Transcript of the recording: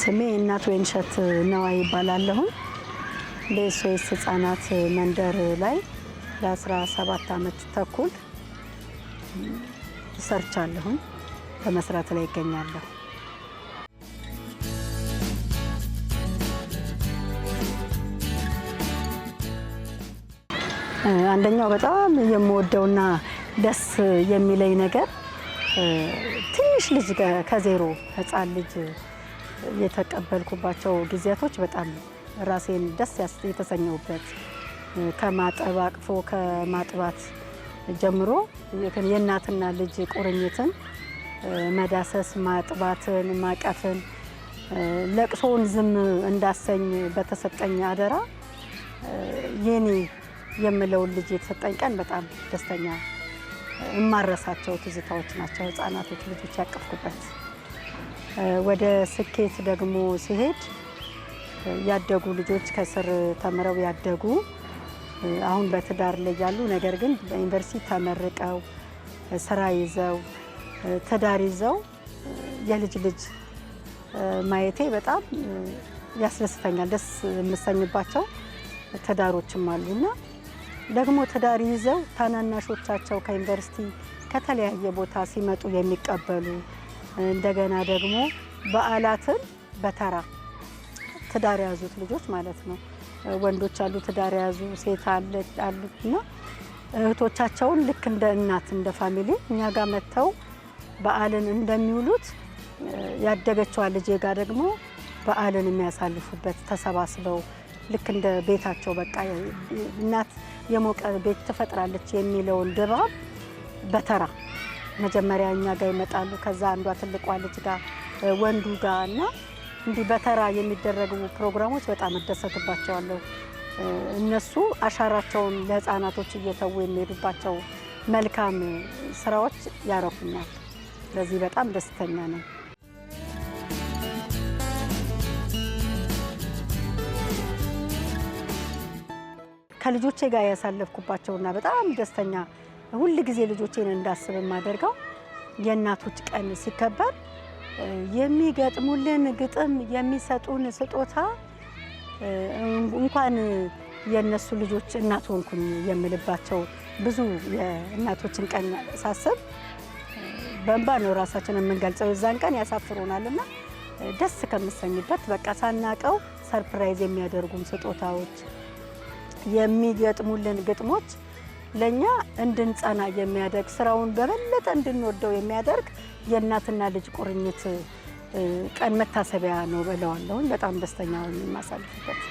ስሜ እናት ወይንሸት ነዋይ ይባላለሁ። በኤስኦኤስ ህጻናት መንደር ላይ ለ17 ዓመት ተኩል ሰርቻለሁ። በመስራት ላይ ይገኛለሁ። አንደኛው በጣም የምወደውና ደስ የሚለኝ ነገር ትንሽ ልጅ ከዜሮ ህፃን ልጅ የተቀበልኩባቸው ጊዜያቶች በጣም ራሴን ደስ የተሰኘሁበት ከማጠብ አቅፎ ከማጥባት ጀምሮ የእናትና ልጅ ቁርኝትን መዳሰስ፣ ማጥባትን፣ ማቀፍን ለቅሶውን ዝም እንዳሰኝ በተሰጠኝ አደራ የኔ የምለውን ልጅ የተሰጠኝ ቀን በጣም ደስተኛ እማረሳቸው ትዝታዎች ናቸው። ህፃናቶች ልጆች ያቀፍኩበት። ወደ ስኬት ደግሞ ሲሄድ ያደጉ ልጆች ከስር ተምረው ያደጉ አሁን በትዳር ላይ ያሉ ነገር ግን በዩኒቨርሲቲ ተመርቀው ስራ ይዘው ትዳር ይዘው የልጅ ልጅ ማየቴ በጣም ያስደስተኛል። ደስ የምሰኝባቸው ትዳሮችም አሉና ደግሞ ትዳር ይዘው ታናናሾቻቸው ከዩኒቨርሲቲ ከተለያየ ቦታ ሲመጡ የሚቀበሉ እንደገና ደግሞ በዓላትን በተራ ትዳር ያዙት ልጆች ማለት ነው። ወንዶች አሉ ትዳር ያዙ፣ ሴት አሉና እህቶቻቸውን ልክ እንደ እናት እንደ ፋሚሊ እኛ ጋር መጥተው በዓልን እንደሚውሉት ያደገችዋ ልጄ ጋር ደግሞ በዓልን የሚያሳልፉበት ተሰባስበው ልክ እንደ ቤታቸው በቃ እናት የሞቀ ቤት ትፈጥራለች የሚለውን ድባብ በተራ መጀመሪያ እኛ ጋር ይመጣሉ። ከዛ አንዷ ትልቋ ልጅ ጋር ወንዱ ጋር እና እንዲህ በተራ የሚደረጉ ፕሮግራሞች በጣም እደሰትባቸዋለሁ። እነሱ አሻራቸውን ለህፃናቶች እየተዉ የሚሄዱባቸው መልካም ስራዎች ያረኩኛል። ስለዚህ በጣም ደስተኛ ነኝ። ከልጆቼ ጋር ያሳለፍኩባቸውና በጣም ደስተኛ ሁል ጊዜ ልጆቼን እንዳስብ የማደርገው የእናቶች ቀን ሲከበር የሚገጥሙልን ግጥም የሚሰጡን ስጦታ እንኳን የነሱ ልጆች እናት ሆንኩኝ የምልባቸው ብዙ የእናቶችን ቀን ሳስብ በእንባ ነው ራሳችንን የምንገልጸው። የዛን ቀን ያሳፍሩናልና ደስ ከምሰኝበት በቃ ሳናቀው ሰርፕራይዝ የሚያደርጉን ስጦታዎች የሚገጥሙልን ግጥሞች ለኛ እንድንጸና የሚያደርግ ስራውን በበለጠ እንድንወደው የሚያደርግ የእናትና ልጅ ቁርኝት ቀን መታሰቢያ ነው እለዋለሁ። በጣም ደስተኛ ሆኜ የማሳልፍበት